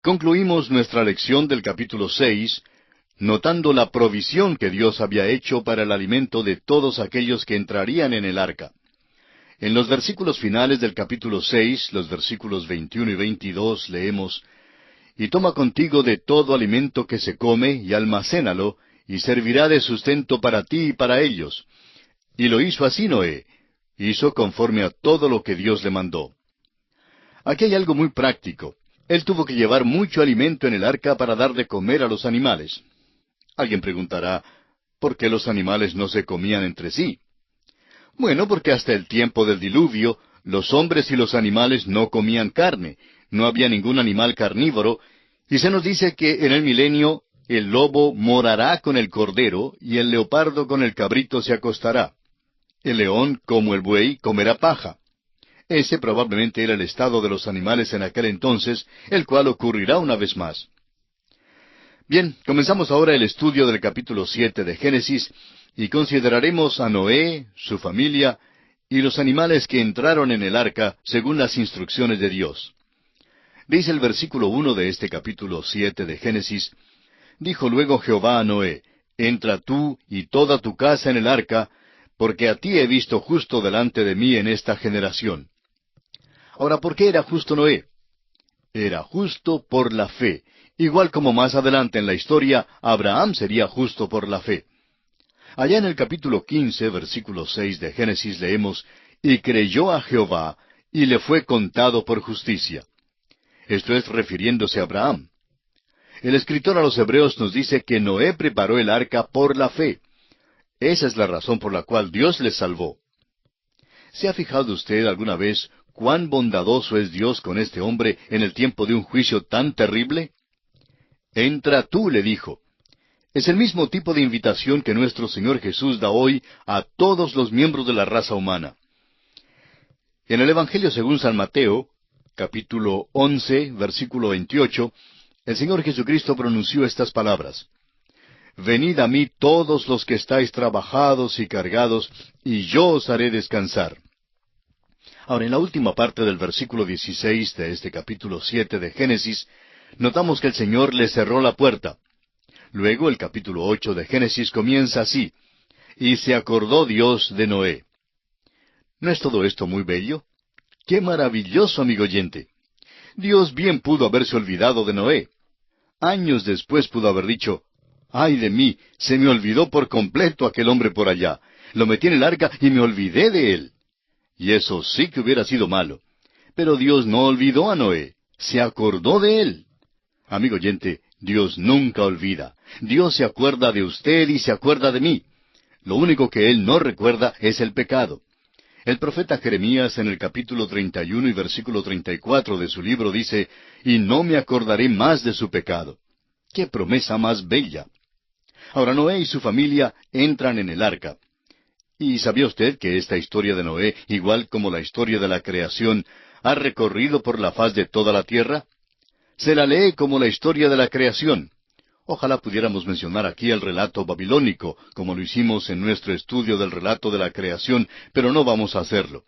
Concluimos nuestra lección del capítulo 6, notando la provisión que Dios había hecho para el alimento de todos aquellos que entrarían en el arca. En los versículos finales del capítulo 6, los versículos 21 y 22, leemos: «Y toma contigo de todo alimento que se come, y almacénalo, y servirá de sustento para ti y para ellos». Y lo hizo así Noé. Hizo conforme a todo lo que Dios le mandó. Aquí hay algo muy práctico. Él tuvo que llevar mucho alimento en el arca para dar de comer a los animales. Alguien preguntará, ¿por qué los animales no se comían entre sí? Bueno, porque hasta el tiempo del diluvio, los hombres y los animales no comían carne, no había ningún animal carnívoro, y se nos dice que en el milenio el lobo morará con el cordero, y el leopardo con el cabrito se acostará. El león, como el buey, comerá paja. Ese probablemente era el estado de los animales en aquel entonces, el cual ocurrirá una vez más. Bien, comenzamos ahora el estudio del capítulo 7 de Génesis, y consideraremos a Noé, su familia, y los animales que entraron en el arca según las instrucciones de Dios. Dice el versículo 1 de este capítulo 7 de Génesis: «Dijo luego Jehová a Noé: Entra tú y toda tu casa en el arca, porque a ti he visto justo delante de mí en esta generación». Ahora, ¿por qué era justo Noé? Era justo por la fe, igual como más adelante en la historia Abraham sería justo por la fe. Allá en el capítulo 15, versículo 6 de Génesis leemos: «Y creyó a Jehová, y le fue contado por justicia». Esto es refiriéndose a Abraham. El escritor a los Hebreos nos dice que Noé preparó el arca por la fe. Esa es la razón por la cual Dios les salvó. ¿Se ha fijado usted alguna vez cuán bondadoso es Dios con este hombre en el tiempo de un juicio tan terrible? «Entra tú», le dijo. Es el mismo tipo de invitación que nuestro Señor Jesús da hoy a todos los miembros de la raza humana. En el Evangelio según San Mateo, capítulo 11, versículo 28, el Señor Jesucristo pronunció estas palabras: «Venid a mí todos los que estáis trabajados y cargados, y yo os haré descansar». Ahora, en la última parte del versículo 16 de este capítulo 7 de Génesis, notamos que el Señor le cerró la puerta. Luego el capítulo 8 de Génesis comienza así: «Y se acordó Dios de Noé». ¿No es todo esto muy bello? ¡Qué maravilloso, amigo oyente! Dios bien pudo haberse olvidado de Noé. Años después pudo haber dicho: «¡Ay de mí! Se me olvidó por completo aquel hombre por allá. Lo metí en el arca y me olvidé de él». Y eso sí que hubiera sido malo. Pero Dios no olvidó a Noé. Se acordó de él. Amigo oyente, Dios nunca olvida. Dios se acuerda de usted y se acuerda de mí. Lo único que Él no recuerda es el pecado. El profeta Jeremías en el capítulo 31 y versículo 34 de su libro dice: «Y no me acordaré más de su pecado». ¡Qué promesa más bella! Ahora Noé y su familia entran en el arca. ¿Y sabía usted que esta historia de Noé, igual como la historia de la creación, ha recorrido por la faz de toda la tierra? Se la lee como la historia de la creación. Ojalá pudiéramos mencionar aquí el relato babilónico, como lo hicimos en nuestro estudio del relato de la creación, pero no vamos a hacerlo.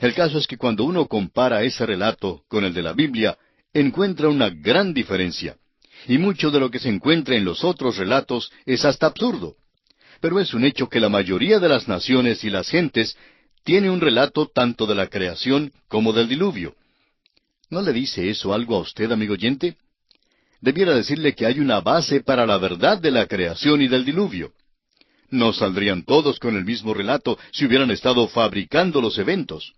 El caso es que cuando uno compara ese relato con el de la Biblia, encuentra una gran diferencia. Y mucho de lo que se encuentra en los otros relatos es hasta absurdo. Pero es un hecho que la mayoría de las naciones y las gentes tiene un relato tanto de la creación como del diluvio. ¿No le dice eso algo a usted, amigo oyente? Debiera decirle que hay una base para la verdad de la creación y del diluvio. No saldrían todos con el mismo relato si hubieran estado fabricando los eventos.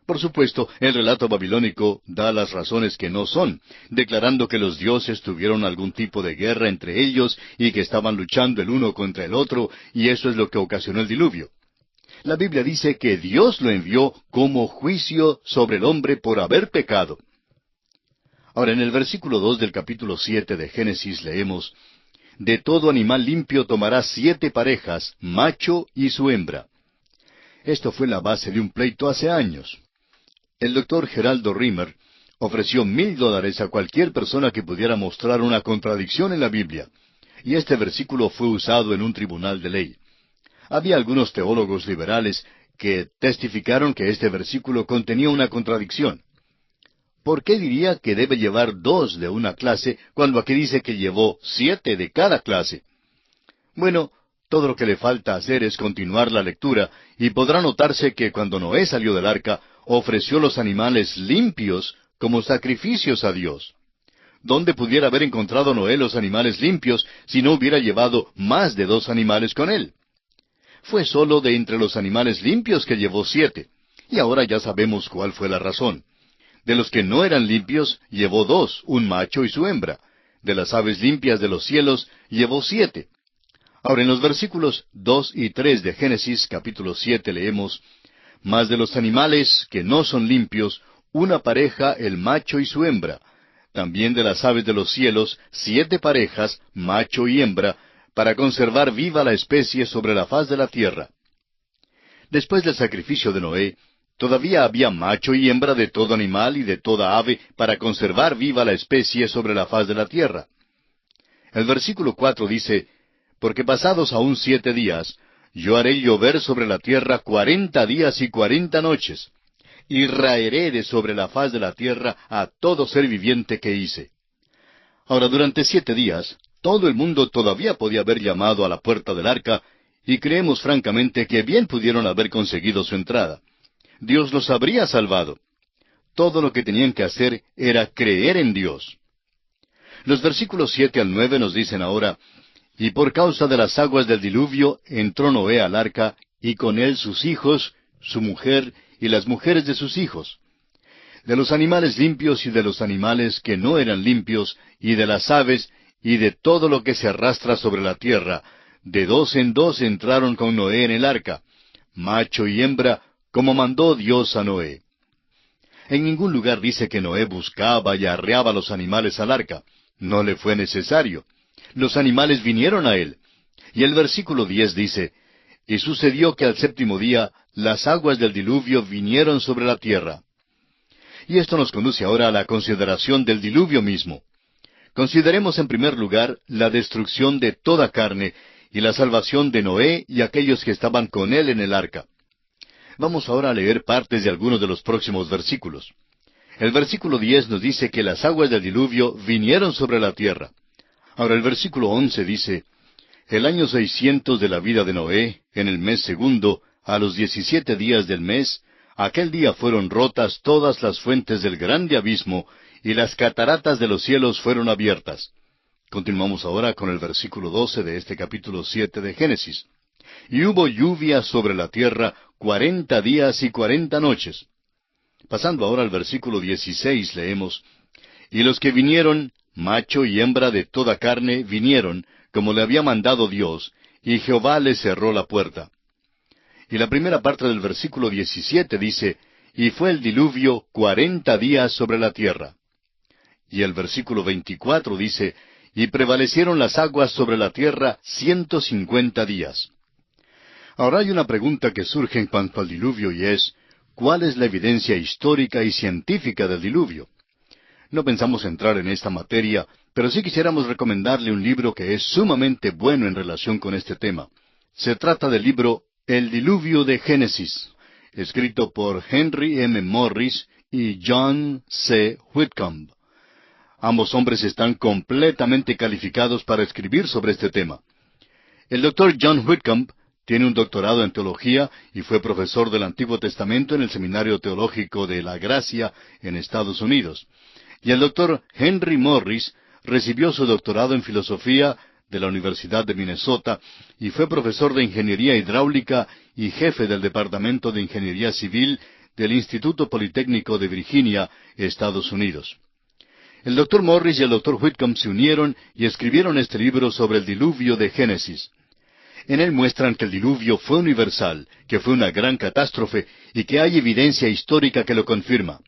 Por supuesto, el relato babilónico da las razones que no son, declarando que los dioses tuvieron algún tipo de guerra entre ellos y que estaban luchando el uno contra el otro, y eso es lo que ocasionó el diluvio. La Biblia dice que Dios lo envió como juicio sobre el hombre por haber pecado. Ahora, en el versículo 2 del capítulo 7 de Génesis leemos: «De todo animal limpio tomarás 7 parejas, macho y su hembra». Esto fue la base de un pleito hace años. El doctor Geraldo Rimmer ofreció $1,000 a cualquier persona que pudiera mostrar una contradicción en la Biblia, y este versículo fue usado en un tribunal de ley. Había algunos teólogos liberales que testificaron que este versículo contenía una contradicción. ¿por qué diría que debe llevar 2 de una clase cuando aquí dice que llevó 7 de cada clase? Bueno, todo lo que le falta hacer es continuar la lectura, y podrá notarse que cuando Noé salió del arca, ofreció los animales limpios como sacrificios a Dios. ¿Dónde pudiera haber encontrado Noé los animales limpios si no hubiera llevado más de 2 animales con él? Fue solo de entre los animales limpios que llevó 7, y ahora ya sabemos cuál fue la razón. De los que no eran limpios, llevó 2, un macho y su hembra. De las aves limpias de los cielos, llevó 7. Ahora en los versículos 2 y 3 de Génesis capítulo 7 leemos, «Mas de los animales que no son limpios, una pareja el macho y su hembra. También de las aves de los cielos, 7 parejas, macho y hembra, para conservar viva la especie sobre la faz de la tierra». Después del sacrificio de Noé, todavía había macho y hembra de todo animal y de toda ave para conservar viva la especie sobre la faz de la tierra. El versículo 4 dice, «Porque pasados aún 7 días, yo haré llover sobre la tierra 40 días y 40 noches, y raeré de sobre la faz de la tierra a todo ser viviente que hice». Ahora, durante 7 días, todo el mundo todavía podía haber llamado a la puerta del arca, y creemos francamente que bien pudieron haber conseguido su entrada. Dios los habría salvado. Todo lo que tenían que hacer era creer en Dios. Los versículos 7 al 9 nos dicen ahora, «Y por causa de las aguas del diluvio entró Noé al arca, y con él sus hijos, su mujer y las mujeres de sus hijos. De los animales limpios y de los animales que no eran limpios, y de las aves, y de todo lo que se arrastra sobre la tierra, de 2 en 2 entraron con Noé en el arca, macho y hembra, como mandó Dios a Noé». En ningún lugar dice que Noé buscaba y arreaba los animales al arca. No le fue necesario. Los animales vinieron a él. Y el versículo 10 dice, «Y sucedió que al 7º día las aguas del diluvio vinieron sobre la tierra». Y esto nos conduce ahora a la consideración del diluvio mismo. Consideremos en primer lugar la destrucción de toda carne y la salvación de Noé y aquellos que estaban con él en el arca. Vamos ahora a leer partes de algunos de los próximos versículos. El versículo 10 nos dice que las aguas del diluvio vinieron sobre la tierra. Ahora el versículo 11 dice, «El año 600 de la vida de Noé, en el mes segundo, a los 17 días del mes, aquel día fueron rotas todas las fuentes del grande abismo, y las cataratas de los cielos fueron abiertas». Continuamos ahora con el versículo 12 de este capítulo 7 de Génesis. «Y hubo lluvia sobre la tierra 40 días y 40 noches». Pasando ahora al versículo 16 leemos, «Y los que vinieron, macho y hembra de toda carne, vinieron, como le había mandado Dios, y Jehová les cerró la puerta». Y la primera parte del versículo 17 dice, «Y fue el diluvio 40 días sobre la tierra». Y el versículo 24 dice, «Y prevalecieron las aguas sobre la tierra 150 días». Ahora hay una pregunta que surge en cuanto al diluvio y es, ¿cuál es la evidencia histórica y científica del diluvio? No pensamos entrar en esta materia, pero sí quisiéramos recomendarle un libro que es sumamente bueno en relación con este tema. Se trata del libro El Diluvio de Génesis, escrito por Henry M. Morris y John C. Whitcomb. Ambos hombres están completamente calificados para escribir sobre este tema. El doctor John Whitcomb tiene un doctorado en teología y fue profesor del Antiguo Testamento en el Seminario Teológico de la Gracia en Estados Unidos. Y el doctor Henry Morris recibió su doctorado en filosofía de la Universidad de Minnesota y fue profesor de ingeniería hidráulica y jefe del Departamento de Ingeniería Civil del Instituto Politécnico de Virginia, Estados Unidos. El doctor Morris y el doctor Whitcomb se unieron y escribieron este libro sobre el diluvio de Génesis. En él muestran que el diluvio fue universal, que fue una gran catástrofe y que hay evidencia histórica que lo confirma.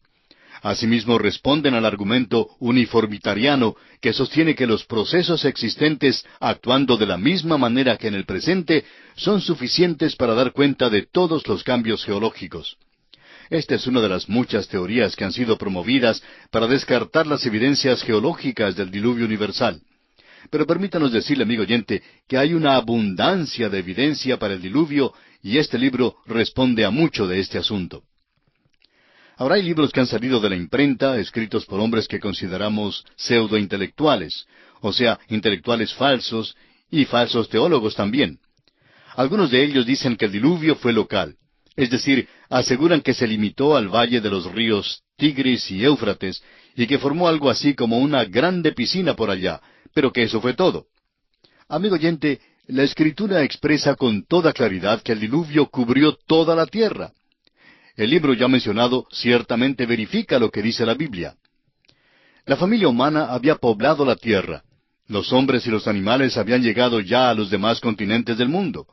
Asimismo responden al argumento uniformitariano que sostiene que los procesos existentes actuando de la misma manera que en el presente son suficientes para dar cuenta de todos los cambios geológicos. Esta es una de las muchas teorías que han sido promovidas para descartar las evidencias geológicas del diluvio universal. Pero permítanos decirle, amigo oyente, que hay una abundancia de evidencia para el diluvio y este libro responde a mucho de este asunto. Ahora hay libros que han salido de la imprenta, escritos por hombres que consideramos pseudointelectuales, o sea, intelectuales falsos y falsos teólogos también. Algunos de ellos dicen que el diluvio fue local, es decir, aseguran que se limitó al valle de los ríos Tigris y Éufrates, y que formó algo así como una grande piscina por allá, pero que eso fue todo. Amigo oyente, la Escritura expresa con toda claridad que el diluvio cubrió toda la tierra. El libro ya mencionado ciertamente verifica lo que dice la Biblia. La familia humana había poblado la tierra. Los hombres y los animales habían llegado ya a los demás continentes del mundo.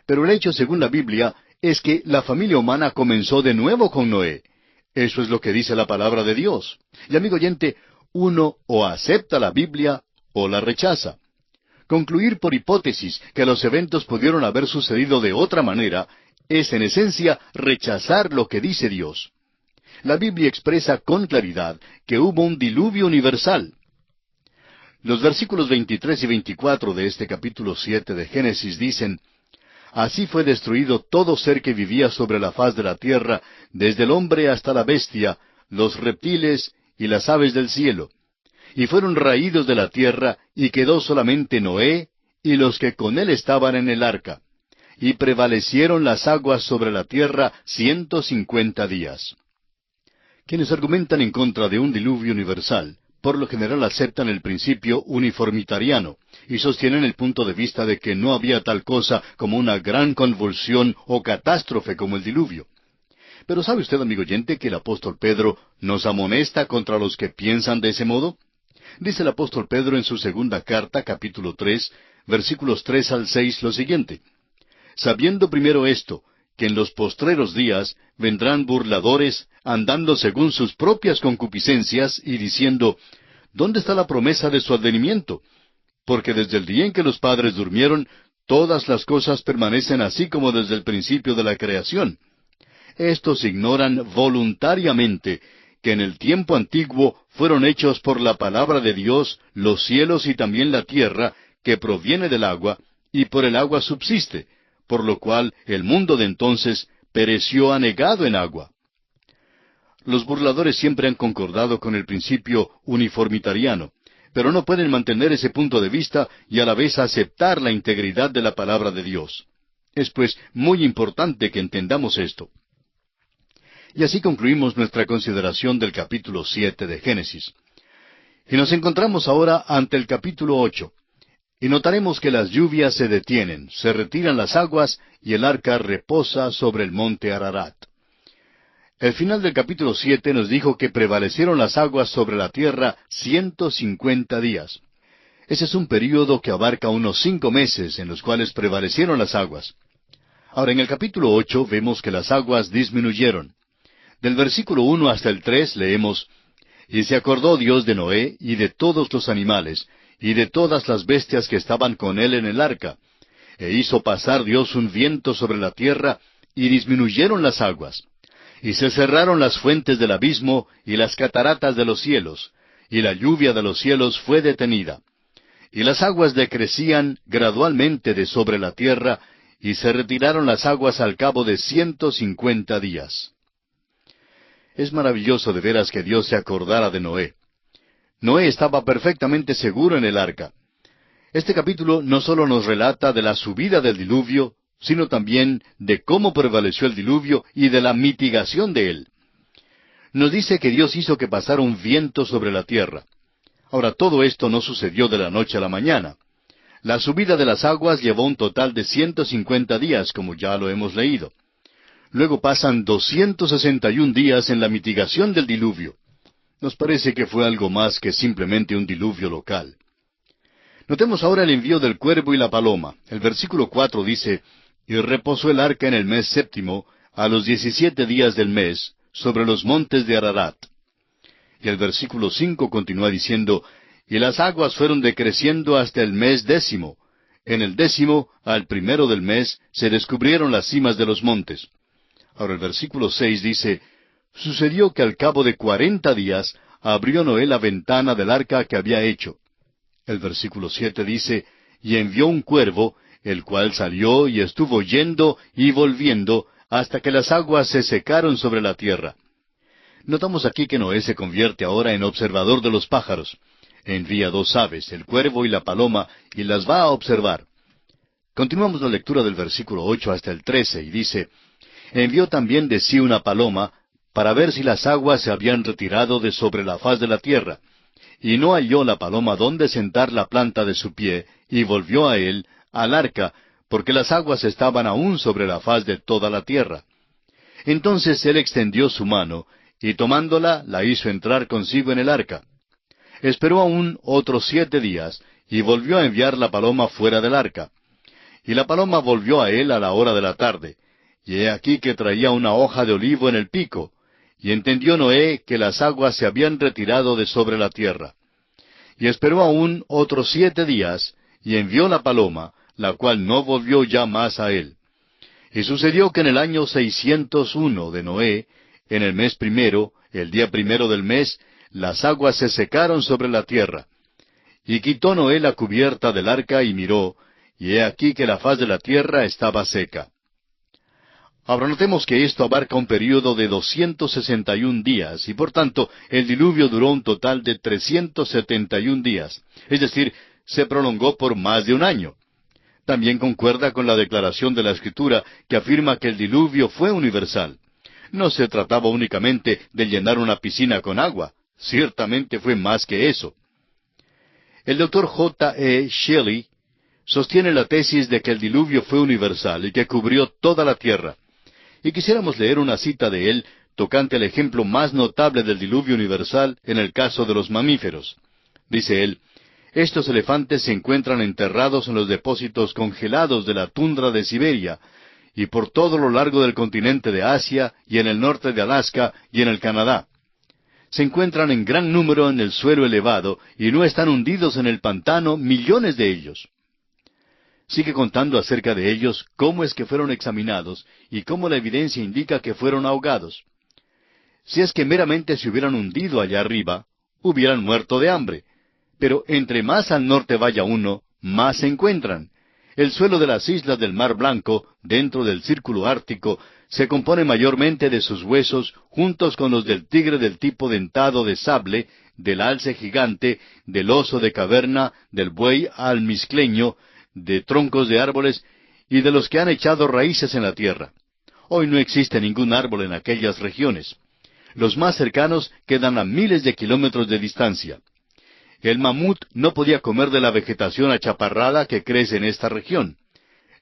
Pero el hecho, según la Biblia, es que la familia humana comenzó de nuevo con Noé. Eso es lo que dice la palabra de Dios. Y amigo oyente, uno o acepta la Biblia o la rechaza. Concluir por hipótesis que los eventos pudieron haber sucedido de otra manera es en esencia rechazar lo que dice Dios. La Biblia expresa con claridad que hubo un diluvio universal. Los versículos 23 y 24 de este capítulo 7 de Génesis dicen: Así fue destruido todo ser que vivía sobre la faz de la tierra, desde el hombre hasta la bestia, los reptiles y las aves del cielo. Y fueron raídos de la tierra, y quedó solamente Noé y los que con él estaban en el arca. Y prevalecieron las aguas sobre la tierra 150 días. Quienes argumentan en contra de un diluvio universal, por lo general aceptan el principio uniformitariano, y sostienen el punto de vista de que no había tal cosa como una gran convulsión o catástrofe como el diluvio. Pero ¿sabe usted, amigo oyente, que el apóstol Pedro nos amonesta contra los que piensan de ese modo? Dice el apóstol Pedro en su segunda carta, capítulo 3, versículos 3 al 6, lo siguiente: Sabiendo primero esto, que en los postreros días vendrán burladores, andando según sus propias concupiscencias, y diciendo: ¿Dónde está la promesa de su advenimiento? Porque desde el día en que los padres durmieron, todas las cosas permanecen así como desde el principio de la creación. Estos ignoran voluntariamente que en el tiempo antiguo fueron hechos por la palabra de Dios los cielos y también la tierra, que proviene del agua, y por el agua subsiste, por lo cual el mundo de entonces pereció anegado en agua. Los burladores siempre han concordado con el principio uniformitariano, pero no pueden mantener ese punto de vista y a la vez aceptar la integridad de la palabra de Dios. Es pues muy importante que entendamos esto. Y así concluimos nuestra consideración del capítulo 7 de Génesis. Y nos encontramos ahora ante el capítulo 8. Y notaremos que las lluvias se detienen, se retiran las aguas, y el arca reposa sobre el monte Ararat. El final del capítulo 7 nos dijo que prevalecieron las aguas sobre la tierra 150 días. Ese es un período que abarca unos 5 meses en los cuales prevalecieron las aguas. Ahora, en el capítulo 8 vemos que las aguas disminuyeron. Del versículo 1 hasta el 3 leemos: Y se acordó Dios de Noé y de todos los animales, y de todas las bestias que estaban con él en el arca. E hizo pasar Dios un viento sobre la tierra, y disminuyeron las aguas. Y se cerraron las fuentes del abismo, y las cataratas de los cielos, y la lluvia de los cielos fue detenida. Y las aguas decrecían gradualmente de sobre la tierra, y se retiraron las aguas al cabo de 150 días. Es maravilloso de veras que Dios se acordara de Noé. Noé estaba perfectamente seguro en el arca. Este capítulo no solo nos relata de la subida del diluvio, sino también de cómo prevaleció el diluvio y de la mitigación de él. Nos dice que Dios hizo que pasara un viento sobre la tierra. Ahora, todo esto no sucedió de la noche a la mañana. La subida de las aguas llevó un total de 150 días, como ya lo hemos leído. Luego pasan 261 días en la mitigación del diluvio. Nos parece que fue algo más que simplemente un diluvio local. Notemos ahora el envío del cuervo y la paloma. El versículo 4 dice: Y reposó el arca en el mes séptimo, a los 17 días del mes, sobre los montes de Ararat. Y el versículo 5 continúa diciendo: Y las aguas fueron decreciendo hasta el mes 10. En el 10, al primero del mes, se descubrieron las cimas de los montes. Ahora el versículo 6 dice: Sucedió que al cabo de 40 días abrió Noé la ventana del arca que había hecho. El versículo 7 dice: Y envió un cuervo, el cual salió y estuvo yendo y volviendo hasta que las aguas se secaron sobre la tierra. Notamos aquí que Noé se convierte ahora en observador de los pájaros. Envía dos aves, el cuervo y la paloma, y las va a observar. Continuamos la lectura del versículo 8 hasta el 13, y dice, envió también de sí una paloma, para ver si las aguas se habían retirado de sobre la faz de la tierra. Y no halló la paloma dónde sentar la planta de su pie, y volvió a él, al arca, porque las aguas estaban aún sobre la faz de toda la tierra. Entonces él extendió su mano, y tomándola, la hizo entrar consigo en el arca. Esperó aún otros 7 días, y volvió a enviar la paloma fuera del arca. Y la paloma volvió a él a la hora de la tarde, y he aquí que traía una hoja de olivo en el pico, y entendió Noé que las aguas se habían retirado de sobre la tierra. Y esperó aún otros 7 días, y envió la paloma, la cual no volvió ya más a él. Y sucedió que en el año 601 de Noé, en el mes primero, el día primero del mes, las aguas se secaron sobre la tierra. Y quitó Noé la cubierta del arca y miró, y he aquí que la faz de la tierra estaba seca. Ahora notemos que esto abarca un período de 261 días, y por tanto el diluvio duró un total de 371 días, es decir, se prolongó por más de un año. También concuerda con la declaración de la Escritura que afirma que el diluvio fue universal. No se trataba únicamente de llenar una piscina con agua, ciertamente fue más que eso. El doctor J. E. Shelley sostiene la tesis de que el diluvio fue universal y que cubrió toda la tierra. Y quisiéramos leer una cita de él tocante el ejemplo más notable del diluvio universal en el caso de los mamíferos. Dice él, estos elefantes se encuentran enterrados en los depósitos congelados de la tundra de Siberia, y por todo lo largo del continente de Asia, y en el norte de Alaska, y en el Canadá. Se encuentran en gran número en el suelo elevado, y no están hundidos en el pantano millones de ellos. Sigue contando acerca de ellos cómo es que fueron examinados y cómo la evidencia indica que fueron ahogados. Si es que meramente se hubieran hundido allá arriba, hubieran muerto de hambre. Pero entre más al norte vaya uno, más se encuentran. El suelo de las islas del Mar Blanco, dentro del círculo ártico, se compone mayormente de sus huesos, juntos con los del tigre del tipo dentado de sable, del alce gigante, del oso de caverna, del buey almizcleño, de troncos de árboles y de los que han echado raíces en la tierra. Hoy no existe ningún árbol en aquellas regiones. Los más cercanos quedan a miles de kilómetros de distancia. El mamut no podía comer de la vegetación achaparrada que crece en esta región.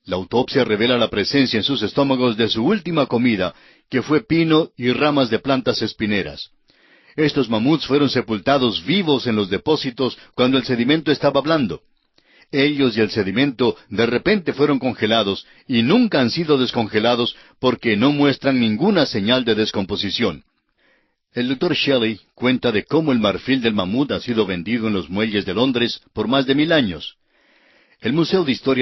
La autopsia revela la presencia en sus estómagos de su última comida, que fue pino y ramas de plantas espineras. Estos mamuts fueron sepultados vivos en los depósitos cuando el sedimento estaba blando. Ellos y el sedimento de repente fueron congelados y nunca han sido descongelados porque no muestran ninguna señal de descomposición. El Dr. Shelley cuenta de cómo el marfil del mamut ha sido vendido en los muelles de Londres por más de 1000 años. El Museo de Historia